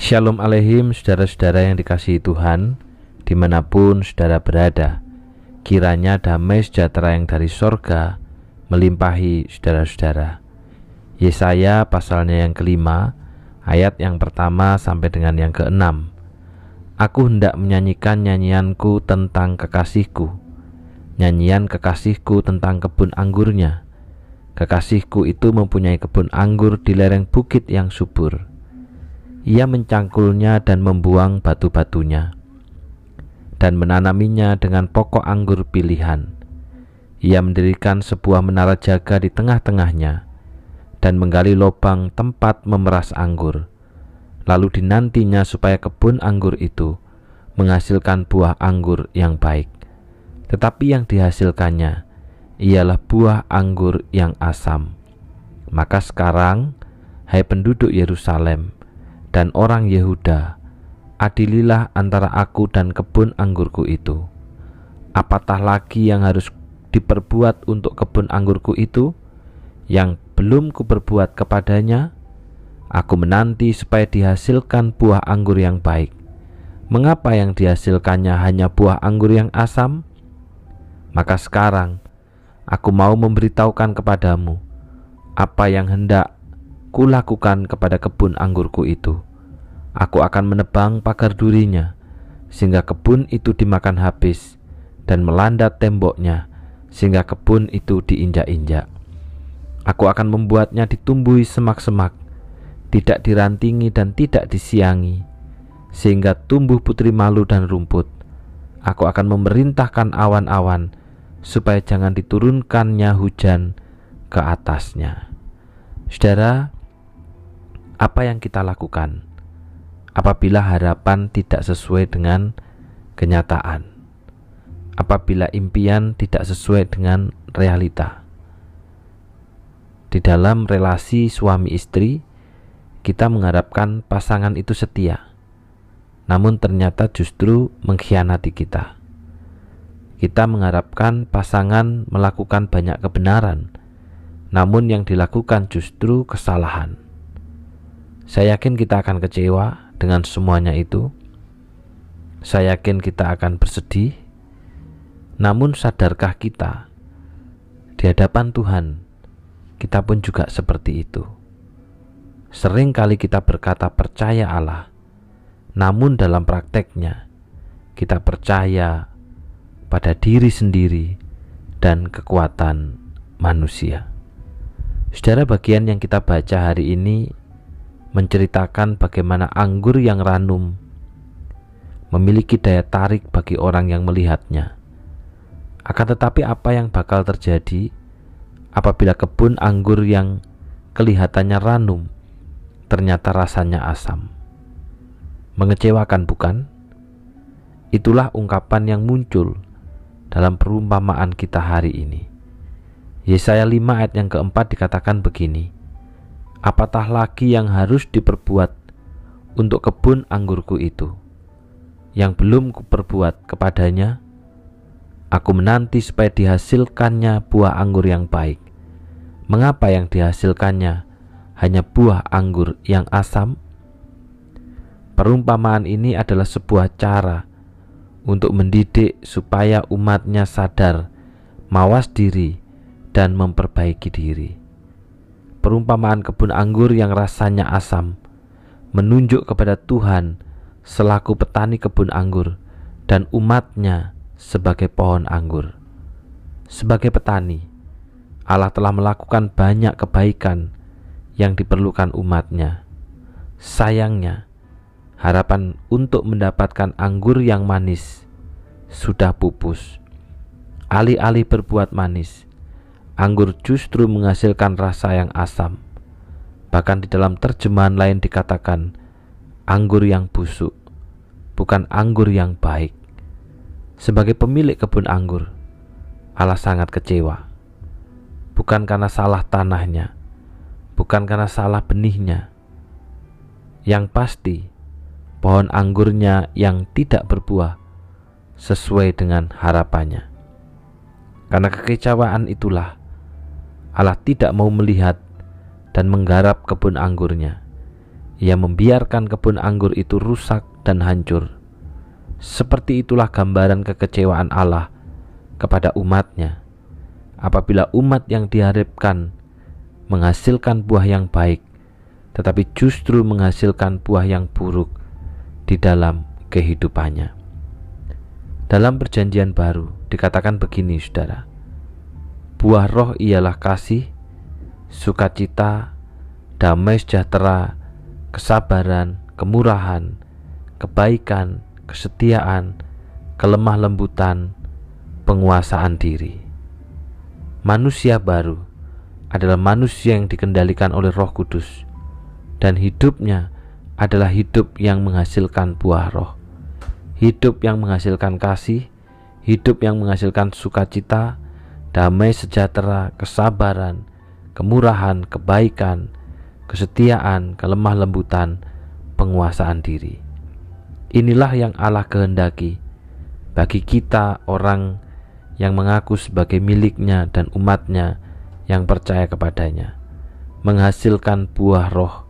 Shalom Aleihim, saudara-saudara yang dikasihi Tuhan, dimanapun saudara berada. Kiranya damai sejahtera yang dari sorga melimpahi saudara-saudara. Yesaya pasalnya yang kelima, ayat yang pertama sampai dengan yang keenam. Aku hendak menyanyikan nyanyianku tentang kekasihku, nyanyian kekasihku tentang kebun anggurnya. Kekasihku itu mempunyai kebun anggur di lereng bukit yang subur. Ia mencangkulnya dan membuang batu-batunya, dan menanaminya dengan pokok anggur pilihan. Ia mendirikan sebuah menara jaga di tengah-tengahnya, dan menggali lubang tempat memeras anggur. Lalu dinantinya supaya kebun anggur itu menghasilkan buah anggur yang baik. Tetapi yang dihasilkannya ialah buah anggur yang asam. Maka sekarang, hai penduduk Yerusalem dan orang Yehuda, adililah antara aku dan kebun anggurku itu. Apatah lagi yang harus diperbuat untuk kebun anggurku itu, yang belum kuperbuat kepadanya? Aku menanti supaya dihasilkan buah anggur yang baik. Mengapa yang dihasilkannya hanya buah anggur yang asam? Maka sekarang aku mau memberitahukan kepadamu apa yang hendak kulakukan kepada kebun anggurku itu. Aku akan menebang pagar durinya, sehingga kebun itu dimakan habis, dan melanda temboknya, sehingga kebun itu diinjak-injak. Aku akan membuatnya ditumbuhi semak-semak, tidak dirantingi dan tidak disiangi, sehingga tumbuh putri malu dan rumput. Aku akan memerintahkan awan-awan, supaya jangan diturunkannya hujan ke atasnya. Saudara, apa yang kita lakukan apabila harapan tidak sesuai dengan kenyataan? Apabila impian tidak sesuai dengan realita? Di dalam relasi suami istri, kita mengharapkan pasangan itu setia, namun ternyata justru mengkhianati kita. Kita mengharapkan pasangan melakukan banyak kebenaran, namun yang dilakukan justru kesalahan. Saya yakin kita akan kecewa dengan semuanya itu. Saya yakin kita akan bersedih. Namun sadarkah kita, di hadapan Tuhan, kita pun juga seperti itu. Sering kali kita berkata percaya Allah, namun dalam prakteknya kita percaya pada diri sendiri dan kekuatan manusia. Saudara, bagian yang kita baca hari ini menceritakan bagaimana anggur yang ranum memiliki daya tarik bagi orang yang melihatnya. Akan tetapi apa yang bakal terjadi apabila kebun anggur yang kelihatannya ranum ternyata rasanya asam? Mengecewakan, bukan? Itulah ungkapan yang muncul dalam perumpamaan kita hari ini. Yesaya 5 ayat yang keempat dikatakan begini, apatah lagi yang harus diperbuat untuk kebun anggurku itu, yang belum kuperbuat kepadanya? Aku menanti supaya dihasilkannya buah anggur yang baik. Mengapa yang dihasilkannya hanya buah anggur yang asam? Perumpamaan ini adalah sebuah cara untuk mendidik supaya umatnya sadar, mawas diri, dan memperbaiki diri. Perumpamaan kebun anggur yang rasanya asam menunjuk kepada Tuhan selaku petani kebun anggur dan umatnya sebagai pohon anggur. Sebagai petani, Allah telah melakukan banyak kebaikan yang diperlukan umatnya. Sayangnya, harapan untuk mendapatkan anggur yang manis sudah pupus. Alih-alih berbuat manis, anggur justru menghasilkan rasa yang asam. Bahkan di dalam terjemahan lain dikatakan anggur yang busuk, bukan anggur yang baik. Sebagai pemilik kebun anggur, Allah sangat kecewa. Bukan karena salah tanahnya, bukan karena salah benihnya. Yang pasti, pohon anggurnya yang tidak berbuah sesuai dengan harapannya. Karena kekecewaan itulah Allah tidak mau melihat dan menggarap kebun anggurnya Ia membiarkan kebun anggur itu rusak dan hancur. Seperti itulah gambaran kekecewaan Allah kepada umatnya. Apabila umat yang diharapkan menghasilkan buah yang baik, tetapi justru menghasilkan buah yang buruk di dalam kehidupannya. Dalam perjanjian baru dikatakan begini, saudara. Buah roh ialah kasih, sukacita, damai sejahtera, kesabaran, kemurahan, kebaikan, kesetiaan, kelemah lembutan, penguasaan diri. Manusia baru adalah manusia yang dikendalikan oleh Roh Kudus, dan hidupnya adalah hidup yang menghasilkan buah roh. Hidup yang menghasilkan kasih, hidup yang menghasilkan sukacita, damai sejahtera, kesabaran, kemurahan, kebaikan, kesetiaan, kelemah lembutan, penguasaan diri. Inilah yang Allah kehendaki bagi kita, orang yang mengaku sebagai miliknya dan umatnya yang percaya kepadanya, menghasilkan buah roh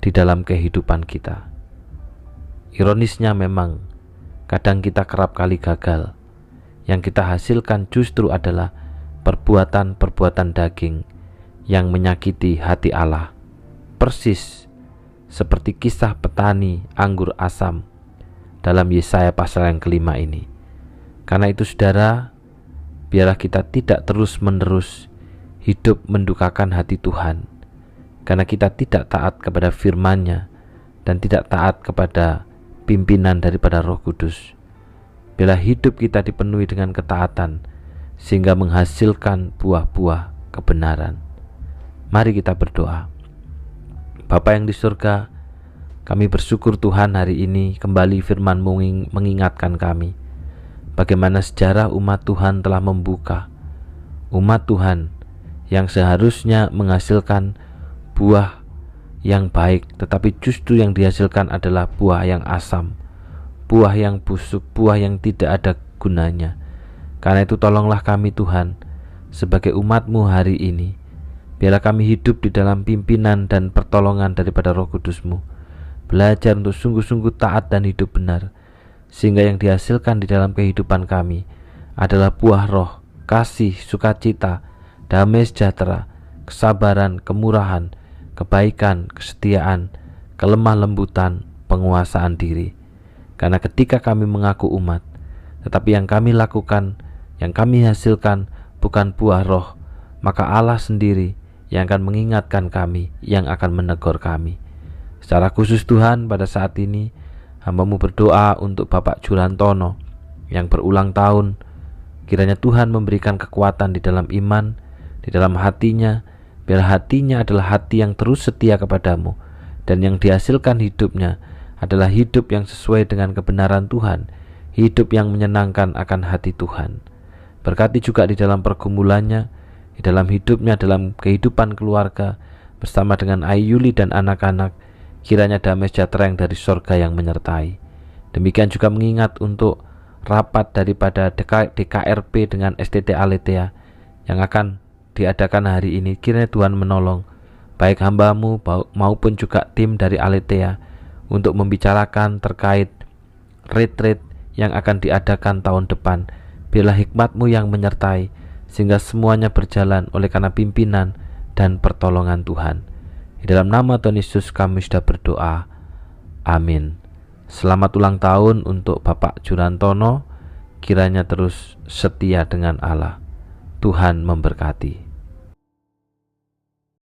di dalam kehidupan kita. Ironisnya memang kadang kita kerap kali gagal. Yang kita hasilkan justru adalah perbuatan-perbuatan daging yang menyakiti hati Allah. Persis seperti kisah petani anggur asam dalam Yesaya pasal yang kelima ini. Karena itu saudara, biarlah kita tidak terus-menerus hidup mendukakan hati Tuhan, karena kita tidak taat kepada firman-Nya dan tidak taat kepada pimpinan daripada Roh Kudus. Bila hidup kita dipenuhi dengan ketaatan sehingga menghasilkan buah-buah kebenaran. Mari kita berdoa. Bapa yang di surga, kami bersyukur Tuhan hari ini kembali firman-Mu mengingatkan kami bagaimana sejarah umat Tuhan telah membuka. Umat Tuhan yang seharusnya menghasilkan buah yang baik, tetapi justru yang dihasilkan adalah buah yang asam, buah yang busuk, buah yang tidak ada gunanya. Karena itu tolonglah kami Tuhan sebagai umat-Mu hari ini. Biarlah kami hidup di dalam pimpinan dan pertolongan daripada Roh Kudus-Mu, belajar untuk sungguh-sungguh taat dan hidup benar, sehingga yang dihasilkan di dalam kehidupan kami adalah buah roh, kasih, sukacita, damai sejahtera, kesabaran, kemurahan, kebaikan, kesetiaan, kelemah lembutan, penguasaan diri. Karena ketika kami mengaku umat, tetapi yang kami lakukan, yang kami hasilkan bukan buah roh, maka Allah sendiri yang akan mengingatkan kami, yang akan menegur kami. Secara khusus Tuhan, pada saat ini hamba-Mu berdoa untuk Bapak Jurantono yang berulang tahun. Kiranya Tuhan memberikan kekuatan di dalam iman, di dalam hatinya, biar hatinya adalah hati yang terus setia kepadamu, dan yang dihasilkan hidupnya adalah hidup yang sesuai dengan kebenaran Tuhan, hidup yang menyenangkan akan hati Tuhan. Berkati juga di dalam pergumulannya, di dalam hidupnya, dalam kehidupan keluarga, bersama dengan Ayuli dan anak-anak. Kiranya damai sejahtera yang dari sorga yang menyertai. Demikian juga mengingat untuk rapat daripada DKRP dengan STT Aletheia yang akan diadakan hari ini. Kiranya Tuhan menolong baik hamba-Mu maupun juga tim dari Aletheia untuk membicarakan terkait retreat yang akan diadakan tahun depan. Biarlah hikmat-Mu yang menyertai sehingga semuanya berjalan oleh karena pimpinan dan pertolongan Tuhan. Di dalam nama Tuhan Yesus kami sudah berdoa. Amin. Selamat ulang tahun untuk Bapak Jurantono. Kiranya terus setia dengan Allah. Tuhan memberkati.